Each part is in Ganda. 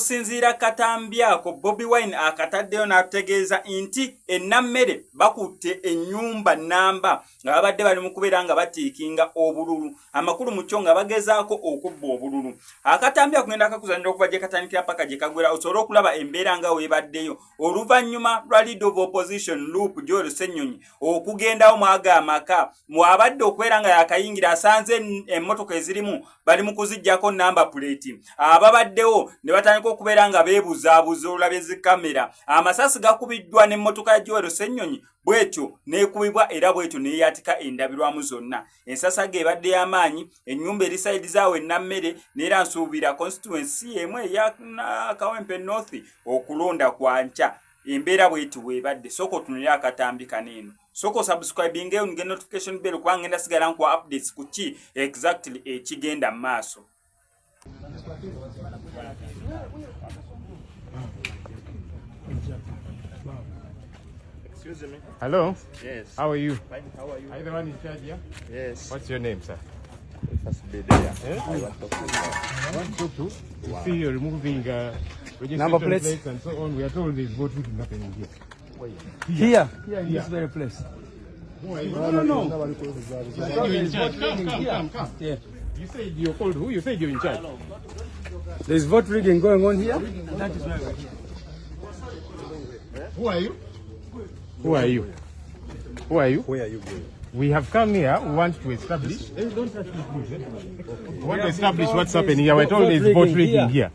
okusinziira katambi ako Bobi Wine akataddeyo n'ategeeza nti Nameere bakutte ennyumba namba nga babadde bali mu kubeera nga batiikinga obululu amakulu mu kyo nga bagezaako okubba obululu. Akatambi akugenda akakuzanira okuva gye katandikira paka gye kagwera osobole okulaba embeera nga weebaddeyo oluvannyuma lwa Leader of Opposition Loop Jowel Senyonyi okugendawo mwaga amaka mwabadde okubeera nga yakayingira asanze emmotoka ezirimu bali mu kuziggyako namba plate ababaddewo ne batandika okubeera nga beebuzaabuza olabye zi kamera amasasi gakubiddwa n'emmotoka ya Jowel Senyonyi bwetyo neekubibwa era bwetyo neeyatika endabirwamu zonna. Ensasa gebadde y'amaanyi ennyumba erisaidizawo Nameere neera nsuubira constituency emu eya Kawempe North okulonda kwa nkya embeera bwetyo bwebadde. Soko tunulira akatambi kaneeno. Soko subscribing eyo nge notification bell kubanga ngenda sigala nkwa updates ku ki exactly ekigenda mu maaso. Excuse me. Hello? Yes. How are you? Fine. How are you? Are you the one in charge here? Yes. What's your name, sir? First day there. Eh? I want to talk to you. I want to talk to? You see, you're removing registration Number plates and so on. We are told there's voting happening here. Here, in this very place. Who are you? No. You're in charge. Come. Yeah. You said you're called who? You said you're in charge. There's vote rigging going on here. That is why we're here. Who are you? Who are you? Who are you? Where are you going? We have come here. We want to establish. Don't touch this bush. We want to establish what's happening here. We're told there's vote rigging here.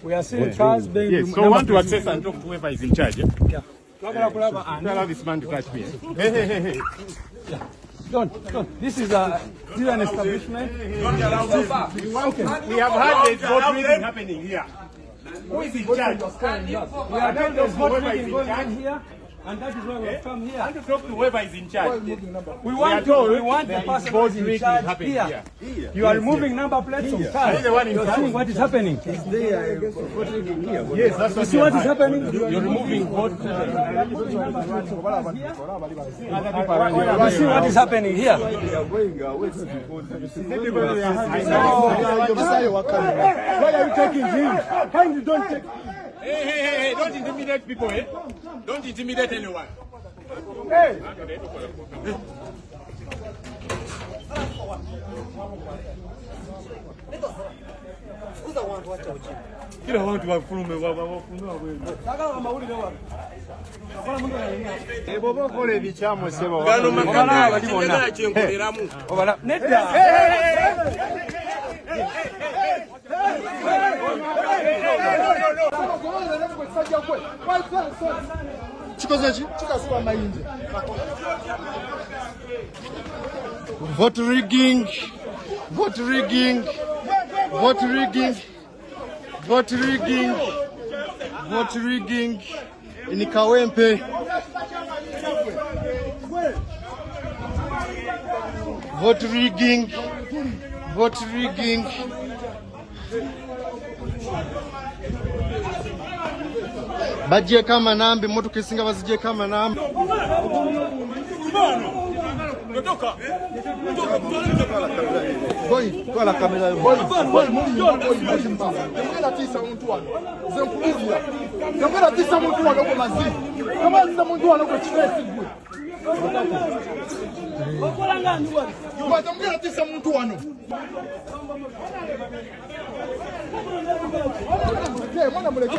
We are seeing cars being. Yes, so we want to access and talk to whoever is in charge. Yeah. Don't allow this man to touch me. Hey. Yeah. Don't. This is an establishment. Don't allow this. We have had this vote rigging happening here. Who is in charge? We are told there's vote rigging going on here. And that is why we have come here. I want to talk to whoever is in charge. We want the person who is in charge here. You are removing number plates from cars. Are you the one in You're charge? seeing what is happening. Yes, that's You see what is happening? You're removing vote. You see what is happening here? Why are you taking him? Kindly don't take. Hey, don't intimidate people, eh? Don't intimidate anyone. Hey! Kila watu wafulume Bobo kole bichamo sebo. Gano makana balibona chenkoleramu. Obala netta. Chikozechi chikasuka mayinje. Vote rigging in Kawempe. Vote rigging. Bajje kama nambe moto kisinga bazije kama nambe. Boy, kwa la kamera. Boy, ngela tisa mtu wano. Zemkulizia. Ngela tisa mtu wano kwa mazi. Kama tisa mtu wano kwa chifesi gwe. Okolanga ndwa. Ngela tisa mtu wano. Mwana muleke.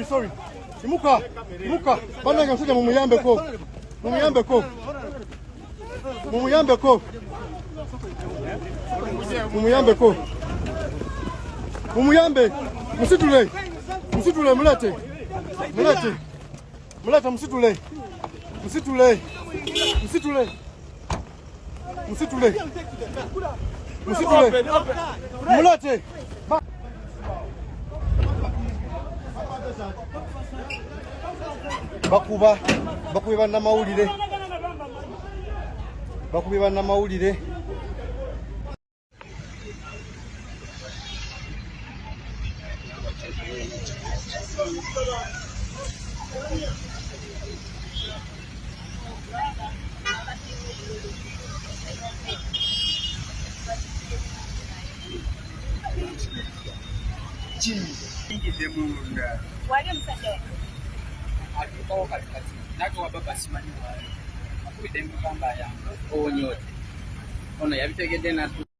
Sorry. Imuka. Bana ngasuja mumuyambe ko. Mumuyambe. Msitule mulete. Mulete. bakubi bannamawulire. Bakubi bannamawulire. Wali msande. Akitoka katikati. Nako wababa Asimani wale. Akubide mbamba ya. Onyote. Ona yabitegede na